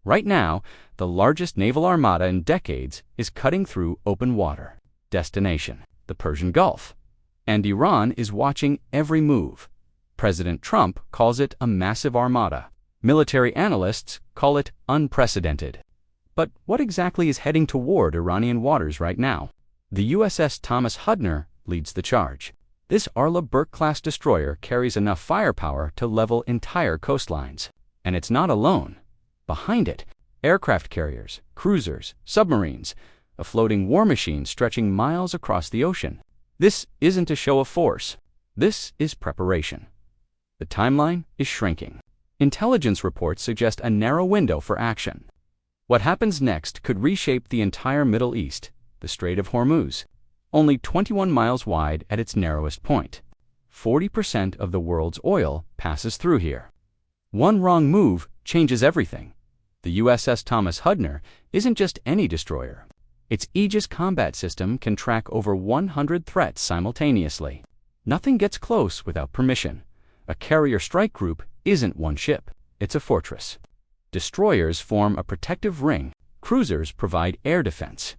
Right now, the largest naval armada in decades is cutting through open water. Destination: the Persian Gulf. And Iran is watching every move. President Trump calls it a massive armada. Military analysts call it unprecedented. But what exactly is heading toward Iranian waters right now? The USS Thomas Hudner leads the charge. This Arleigh Burke-class destroyer carries enough firepower to level entire coastlines. And it's not alone. Behind it, aircraft carriers, cruisers, submarines, a floating war machine stretching miles across the ocean. This isn't a show of force. This is preparation. The timeline is shrinking. Intelligence reports suggest a narrow window for action. What happens next could reshape the entire Middle East, the Strait of Hormuz, only 21 miles wide at its narrowest point. 40% of the world's oil passes through here. One wrong move changes everything. The USS Thomas Hudner isn't just any destroyer. Its Aegis combat system can track over 100 threats simultaneously. Nothing gets close without permission. A carrier strike group isn't one ship, it's a fortress. Destroyers form a protective ring, cruisers provide air defense.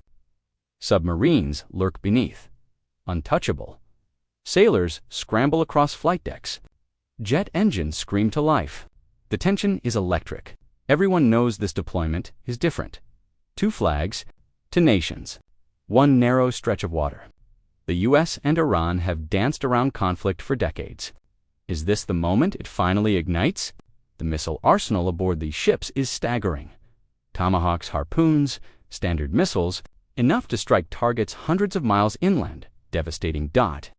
Submarines lurk beneath, untouchable. Sailors scramble across flight decks. Jet engines scream to life. The tension is electric. Everyone knows this deployment is different. 2 flags, 2 nations, 1 narrow stretch of water. The US and Iran have danced around conflict for decades. Is this the moment it finally ignites? The missile arsenal aboard these ships is staggering. Tomahawks, harpoons, standard missiles, enough to strike targets hundreds of miles inland, devastating dot.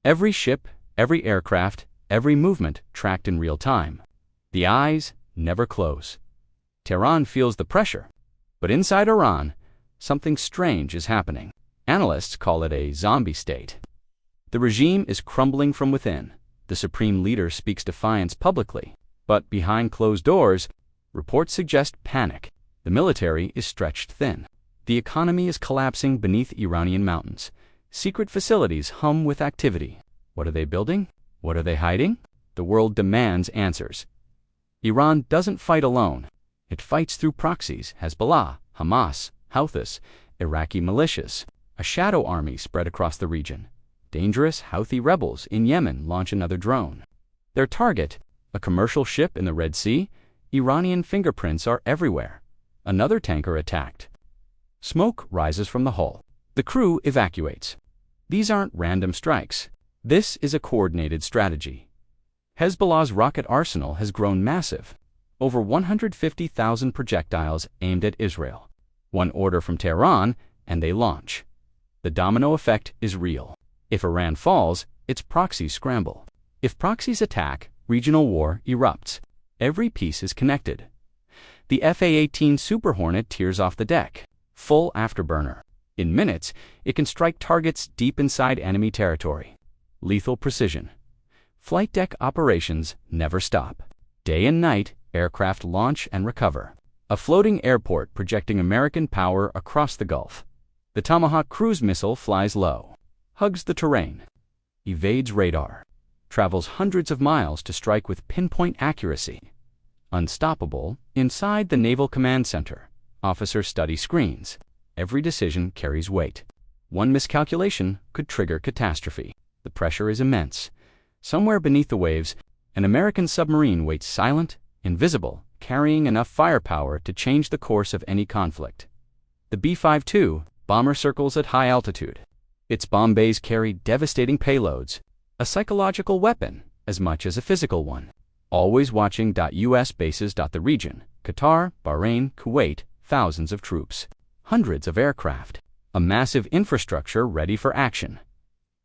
Every ship, every aircraft, every movement tracked in real time. The eyes never close. Tehran feels the pressure. But inside Iran, something strange is happening. Analysts call it a zombie state. The regime is crumbling from within. The supreme leader speaks defiance publicly. But behind closed doors, reports suggest panic. The military is stretched thin. The economy is collapsing beneath Iranian mountains. Secret facilities hum with activity. What are they building? What are they hiding? The world demands answers. Iran doesn't fight alone. It fights through proxies: Hezbollah, Hamas, Houthis, Iraqi militias, a shadow army spread across the region. Dangerous Houthi rebels in Yemen launch another drone. Their target, a commercial ship in the Red Sea. Iranian fingerprints are everywhere. Another tanker attacked. Smoke rises from the hull. The crew evacuates. These aren't random strikes. This is a coordinated strategy. Hezbollah's rocket arsenal has grown massive. Over 150,000 projectiles aimed at Israel. One order from Tehran, and they launch. The domino effect is real. If Iran falls, its proxies scramble. If proxies attack, regional war erupts. Every piece is connected. The F/A-18 Super Hornet tears off the deck. Full afterburner. In minutes, it can strike targets deep inside enemy territory. Lethal precision. Flight deck operations never stop. Day and night, aircraft launch and recover. A floating airport projecting American power across the Gulf. The Tomahawk cruise missile flies low, hugs the terrain, evades radar, travels hundreds of miles to strike with pinpoint accuracy. Unstoppable, inside the Naval Command Center, officers study screens. Every decision carries weight. One miscalculation could trigger catastrophe. The pressure is immense. Somewhere beneath the waves, an American submarine waits silent, invisible, carrying enough firepower to change the course of any conflict. The B-52 bomber circles at high altitude. Its bomb bays carry devastating payloads, a psychological weapon as much as a physical one. Always watching. U.S. bases. The region: Qatar, Bahrain, Kuwait, thousands of troops, hundreds of aircraft, a massive infrastructure ready for action.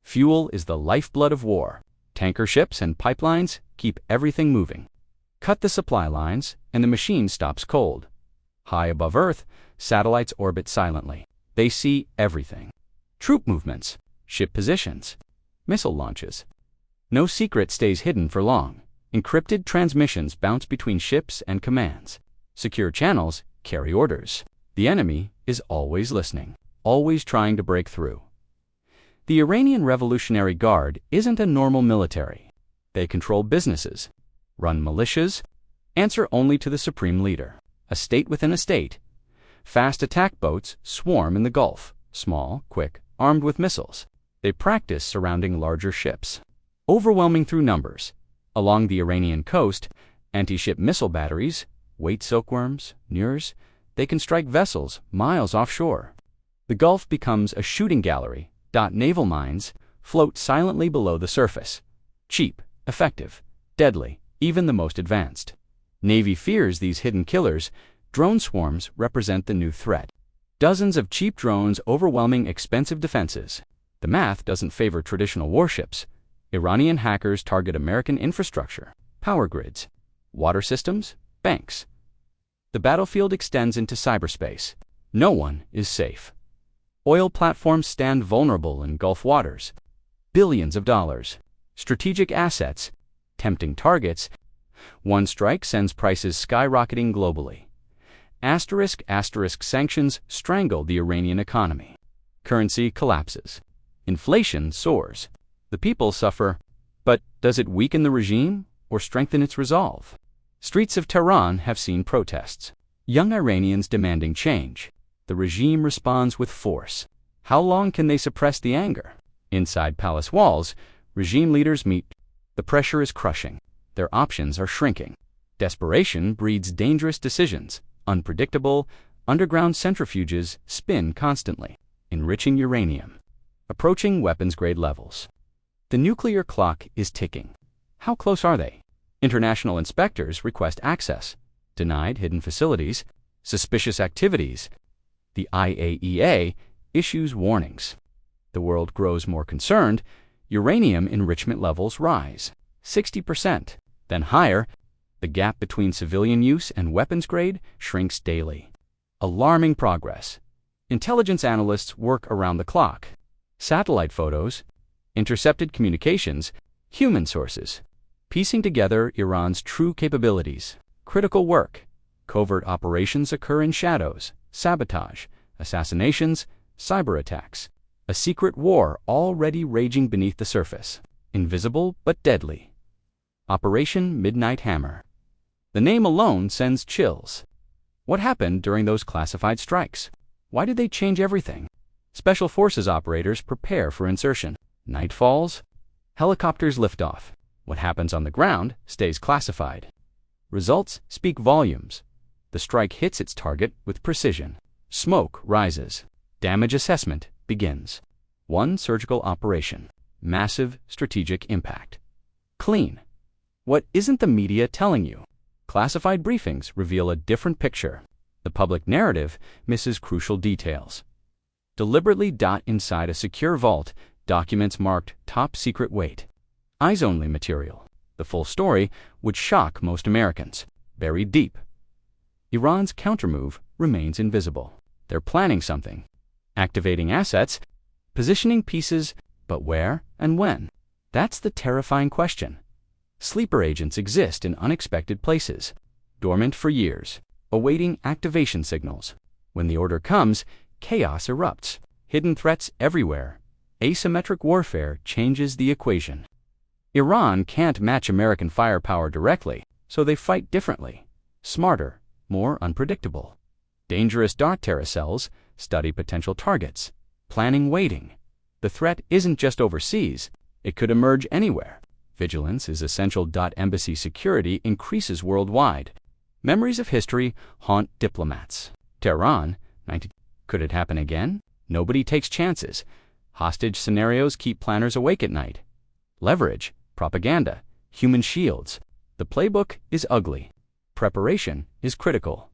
Fuel is the lifeblood of war. Tanker ships and pipelines keep everything moving. Cut the supply lines, and the machine stops cold. High above Earth, satellites orbit silently. They see everything. Troop movements, ship positions, missile launches. No secret stays hidden for long. Encrypted transmissions bounce between ships and commands. Secure channels carry orders. The enemy is always listening, always trying to break through. The Iranian Revolutionary Guard isn't a normal military. They control businesses, run militias, answer only to the supreme leader. a state within a state. Fast attack boats swarm in the Gulf, small, quick, armed with missiles. They practice surrounding larger ships. Overwhelming through numbers. Along the Iranian coast, anti-ship missile batteries, weight silkworms, Nurs, they can strike vessels miles offshore. The Gulf becomes a shooting gallery. Naval mines float silently below the surface. Cheap, effective, deadly, even the most advanced. Navy fears these hidden killers. Drone swarms represent the new threat. Dozens of cheap drones overwhelming expensive defenses. The math doesn't favor traditional warships. Iranian hackers target American infrastructure, power grids, water systems, banks. The battlefield extends into cyberspace. No one is safe. Oil platforms stand vulnerable in Gulf waters. Billions of dollars. Strategic assets. Tempting targets. One strike sends prices skyrocketing globally. Sanctions strangle the Iranian economy. Currency collapses. Inflation soars. The people suffer. But does it weaken the regime or strengthen its resolve? Streets of Tehran have seen protests. Young Iranians demanding change. The regime responds with force. How long can they suppress the anger? Inside palace walls, regime leaders meet. The pressure is crushing. Their options are shrinking. Desperation breeds dangerous decisions. Unpredictable, underground centrifuges spin constantly, enriching uranium, approaching weapons-grade levels. The nuclear clock is ticking. How close are they? International inspectors request access. Denied hidden facilities, suspicious activities. The IAEA issues warnings. The world grows more concerned. Uranium enrichment levels rise. 60%, then higher. The gap between civilian use and weapons grade shrinks daily. Alarming progress. Intelligence analysts work around the clock. Satellite photos, intercepted communications, human sources. Piecing together Iran's true capabilities. Critical work. Covert operations occur in shadows. Sabotage, assassinations, cyber attacks. A secret war already raging beneath the surface. Invisible but deadly. Operation Midnight Hammer. The name alone sends chills. What happened during those classified strikes? Why did they change everything? Special Forces operators prepare for insertion. Night falls. Helicopters lift off. What happens on the ground stays classified. Results speak volumes. The strike hits its target with precision. Smoke rises. Damage assessment begins. One surgical operation. Massive strategic impact. Clean. What isn't the media telling you? Classified briefings reveal a different picture. The public narrative misses crucial details. Deliberately inside a secure vault, documents marked top secret wait. Eyes-only material. The full story would shock most Americans. Buried deep. Iran's countermove remains invisible. They're planning something. Activating assets, positioning pieces, but where and when? That's the terrifying question. Sleeper agents exist in unexpected places, dormant for years, awaiting activation signals. When the order comes, chaos erupts. Hidden threats everywhere. Asymmetric warfare changes the equation. Iran can't match American firepower directly, so they fight differently. Smarter, more unpredictable. Dangerous dart terracells study potential targets. Planning waiting. The threat isn't just overseas, it could emerge anywhere. Vigilance is essential. Embassy security increases worldwide. Memories of history haunt diplomats. Tehran, 19. Could it happen again? Nobody takes chances. Hostage scenarios keep planners awake at night. Leverage, propaganda, human shields. The playbook is ugly. Preparation is critical.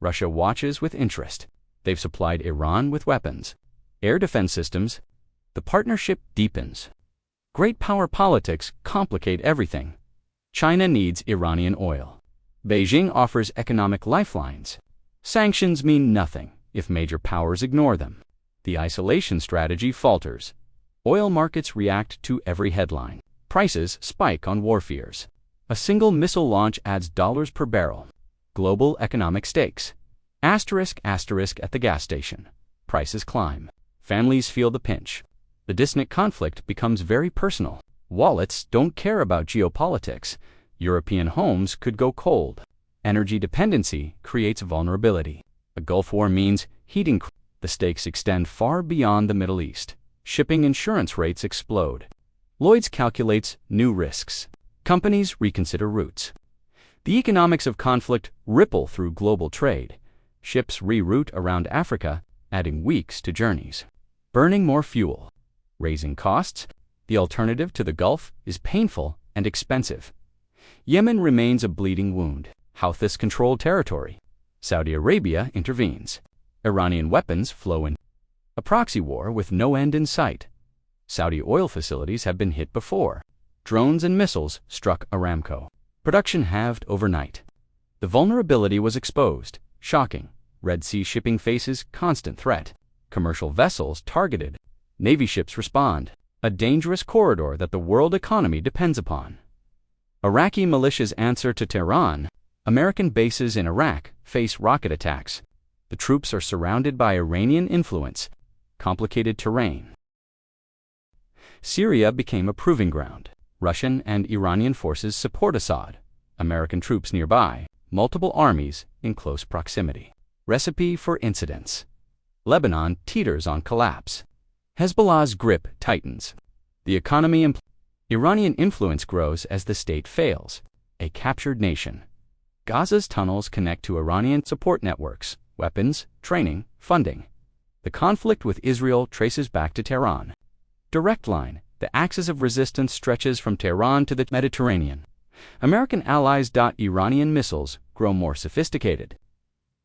Russia watches with interest. They've supplied Iran with weapons. Air defense systems. The partnership deepens. Great power politics complicate everything. China needs Iranian oil. Beijing offers economic lifelines. Sanctions mean nothing if major powers ignore them. The isolation strategy falters. Oil markets react to every headline. Prices spike on war fears. A single missile launch adds dollars per barrel. Global economic stakes. Asterisk at the gas station. Prices climb. Families feel the pinch. The distant conflict becomes very personal. Wallets don't care about geopolitics. European homes could go cold. Energy dependency creates vulnerability. A Gulf War means heating. The stakes extend far beyond the Middle East. Shipping insurance rates explode. Lloyd's calculates new risks. Companies reconsider routes. The economics of conflict ripple through global trade. Ships reroute around Africa, adding weeks to journeys. Burning more fuel. Raising costs. The alternative to the Gulf is painful and expensive. Yemen remains a bleeding wound. Houthis-controlled territory. Saudi Arabia intervenes. Iranian weapons flow in. A proxy war with no end in sight. Saudi oil facilities have been hit before. Drones and missiles struck Aramco. Production halved overnight. The vulnerability was exposed. Shocking. Red Sea shipping faces constant threat. Commercial vessels targeted. Navy ships respond. A dangerous corridor that the world economy depends upon. Iraqi militias answer to Tehran. American bases in Iraq face rocket attacks. The troops are surrounded by Iranian influence. Complicated terrain. Syria became a proving ground. Russian and Iranian forces support Assad. American troops nearby. Multiple armies in close proximity. Recipe for incidents. Lebanon teeters on collapse. Hezbollah's grip tightens. The economy Iranian influence grows as the state fails. A captured nation. Gaza's tunnels connect to Iranian support networks, weapons, training, funding. The conflict with Israel traces back to Tehran. Direct line. The axis of resistance stretches from Tehran to the Mediterranean. American allies. Iranian missiles grow more sophisticated.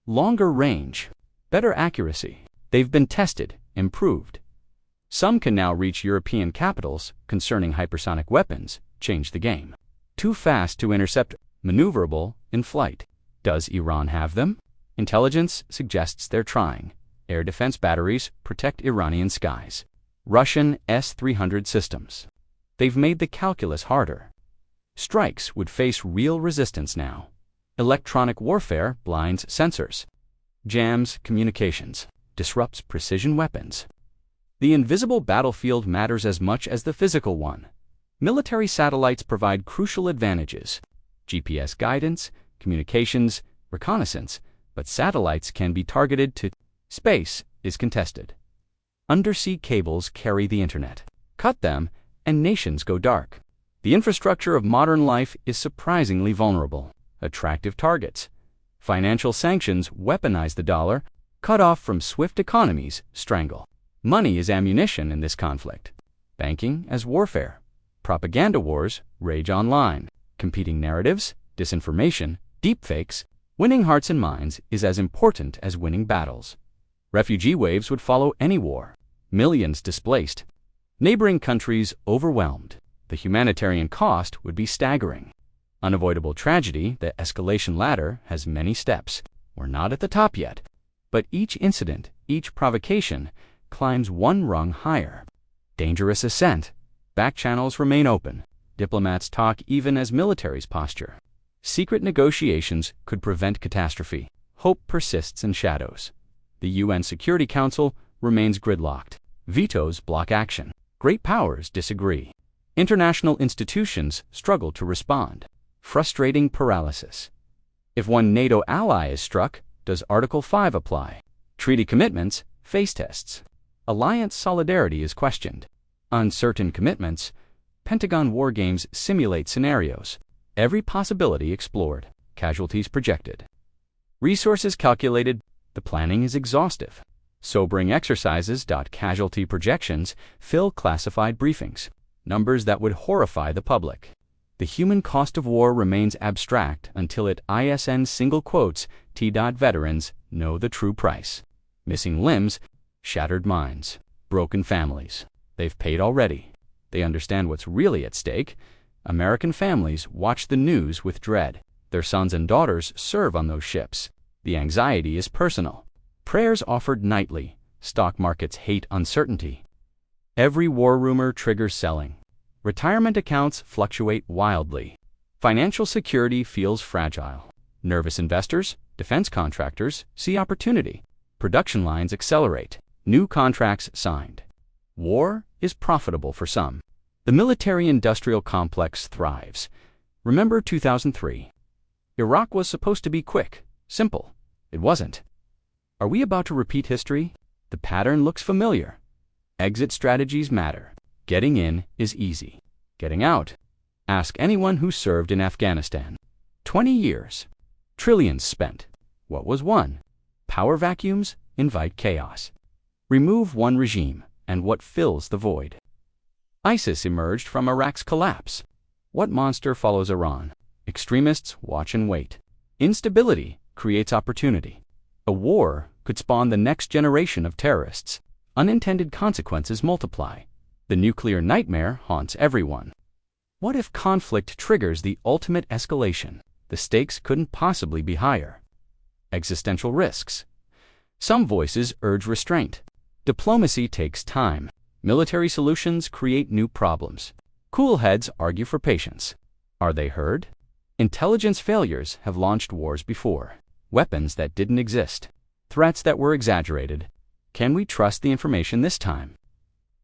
Longer range. Better accuracy. They've been tested, improved. Some can now reach European capitals. Concerning hypersonic weapons, change the game. Too fast to intercept. Maneuverable in flight. Does Iran have them? Intelligence suggests they're trying. Air defense batteries protect Iranian skies. Russian S-300 systems. They've made the calculus harder. Strikes would face real resistance now. Electronic warfare blinds sensors. Jams communications. Disrupts precision weapons. The invisible battlefield matters as much as the physical one. Military satellites provide crucial advantages. GPS guidance, communications, reconnaissance, but satellites can be targeted to. Space is contested. Undersea cables carry the internet. Cut them, and nations go dark. The infrastructure of modern life is surprisingly vulnerable. Attractive targets. Financial sanctions weaponize the dollar. Cut off from swift economies, strangle. Money is ammunition in this conflict. Banking as warfare. Propaganda wars rage online. Competing narratives, disinformation, deepfakes. Winning hearts and minds is as important as winning battles. Refugee waves would follow any war. Millions displaced. Neighboring countries overwhelmed. The humanitarian cost would be staggering. Unavoidable tragedy. The escalation ladder has many steps. We're not at the top yet. But each incident, each provocation, climbs one rung higher. Dangerous ascent. Back channels remain open. Diplomats talk even as militaries posture. Secret negotiations could prevent catastrophe. Hope persists in shadows. The UN Security Council remains gridlocked. Vetoes block action. Great powers disagree. International institutions struggle to respond. Frustrating paralysis. If one NATO ally is struck, does Article 5 apply? Treaty commitments face tests. Alliance solidarity is questioned. Uncertain commitments. Pentagon war games simulate scenarios. Every possibility explored. Casualties projected. Resources calculated. The planning is exhaustive. Sobering exercises. Casualty projections fill classified briefings. Numbers that would horrify the public. The human cost of war remains abstract until ISN single quotes T.veterans know the true price. Missing limbs, shattered minds, broken families. They've paid already. They understand what's really at stake. American families watch the news with dread. Their sons and daughters serve on those ships. The anxiety is personal. Prayers offered nightly. Stock markets hate uncertainty. Every war rumor triggers selling. Retirement accounts fluctuate wildly. Financial security feels fragile. Nervous investors, defense contractors see opportunity. Production lines accelerate. New contracts signed. War is profitable for some. The military-industrial complex thrives. Remember 2003. Iraq was supposed to be quick, simple. It wasn't. Are we about to repeat history? The pattern looks familiar. Exit strategies matter. Getting in is easy. Getting out? Ask anyone who served in Afghanistan. 20 years. Trillions spent. What was won? Power vacuums invite chaos. Remove one regime, and what fills the void? ISIS emerged from Iraq's collapse. What monster follows Iran? Extremists watch and wait. Instability creates opportunity. A war could spawn the next generation of terrorists. Unintended consequences multiply. The nuclear nightmare haunts everyone. What if conflict triggers the ultimate escalation? The stakes couldn't possibly be higher. Existential risks. Some voices urge restraint. Diplomacy takes time. Military solutions create new problems. Cool heads argue for patience. Are they heard? Intelligence failures have launched wars before. Weapons that didn't exist. Threats that were exaggerated. Can we trust the information this time?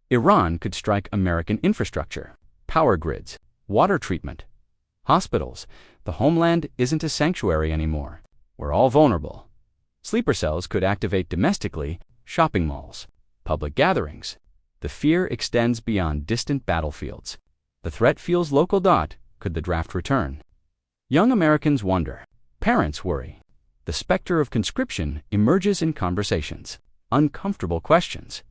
Iran could strike American infrastructure, power grids, water treatment, hospitals. The homeland isn't a sanctuary anymore. We're all vulnerable. Sleeper cells could activate domestically, shopping malls, public gatherings. The fear extends beyond distant battlefields. The threat feels local. Could the draft return? Young Americans wonder. Parents worry. The specter of conscription emerges in conversations. Uncomfortable questions.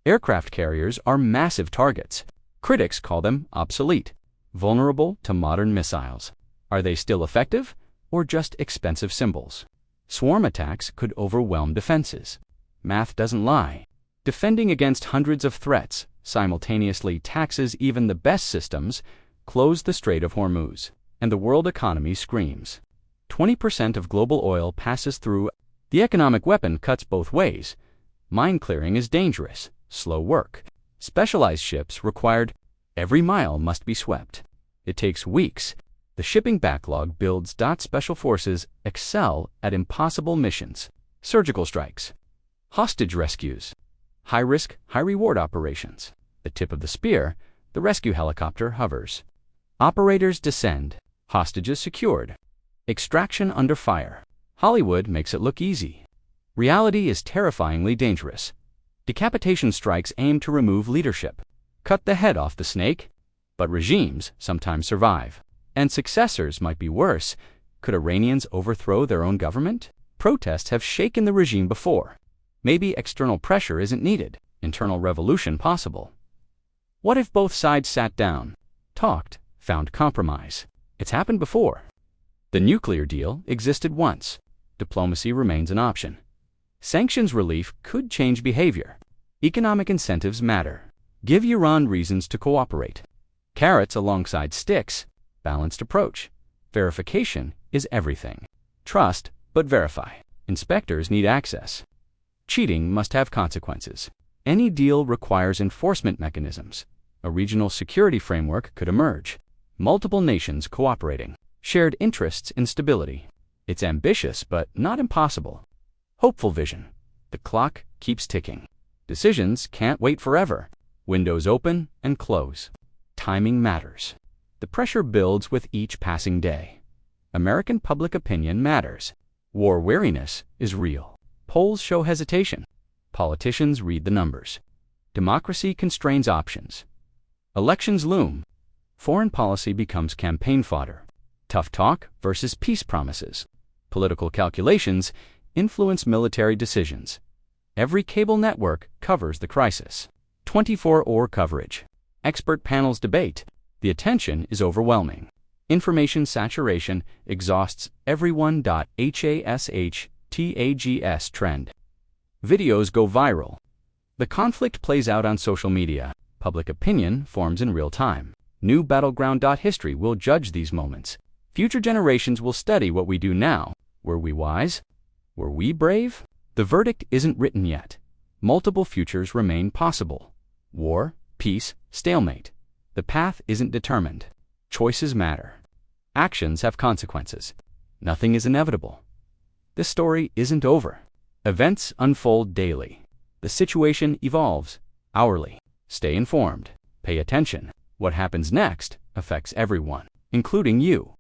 Aircraft carriers are massive targets. Critics call them obsolete, vulnerable to modern missiles. Are they still effective, or just expensive symbols? Swarm attacks could overwhelm defenses. Math doesn't lie. Defending against hundreds of threats simultaneously taxes even the best systems. Close the Strait of Hormuz, and the world economy screams. 20% of global oil passes through. The economic weapon cuts both ways. Mine clearing is dangerous, slow work. Specialized ships required. Every mile must be swept. It takes weeks. The shipping backlog builds. Special forces excel at impossible missions. Surgical strikes. Hostage rescues. High-risk, high-reward operations. The tip of the spear, the rescue helicopter hovers. Operators descend. Hostages secured. Extraction under fire. Hollywood makes it look easy. Reality is terrifyingly dangerous. Decapitation strikes aim to remove leadership. Cut the head off the snake. But regimes sometimes survive. And successors might be worse. Could Iranians overthrow their own government? Protests have shaken the regime before. Maybe external pressure isn't needed. Internal revolution possible. What if both sides sat down, talked, found compromise? It's happened before. The nuclear deal existed once. Diplomacy remains an option. Sanctions relief could change behavior. Economic incentives matter. Give Iran reasons to cooperate. Carrots alongside sticks. Balanced approach. Verification is everything. Trust, but verify. Inspectors need access. Cheating must have consequences. Any deal requires enforcement mechanisms. A regional security framework could emerge. Multiple nations cooperating. Shared interests in stability. It's ambitious, but not impossible. Hopeful vision. The clock keeps ticking. Decisions can't wait forever. Windows open and close. Timing matters. The pressure builds with each passing day. American public opinion matters. War weariness is real. Polls show hesitation. Politicians read the numbers. Democracy constrains options. Elections loom. Foreign policy becomes campaign fodder. Tough talk versus peace promises. Political calculations influence military decisions. Every cable network covers the crisis. 24-hour coverage. Expert panels debate. The attention is overwhelming. Information saturation exhausts everyone. HASH-TAGS trend. Videos go viral. The conflict plays out on social media. Public opinion forms in real time. New battleground. History will judge these moments. Future generations will study what we do now. Were we wise? Were we brave? The verdict isn't written yet. Multiple futures remain possible. War, peace, stalemate. The path isn't determined. Choices matter. Actions have consequences. Nothing is inevitable. This story isn't over. Events unfold daily. The situation evolves hourly. Stay informed. Pay attention. What happens next affects everyone, including you.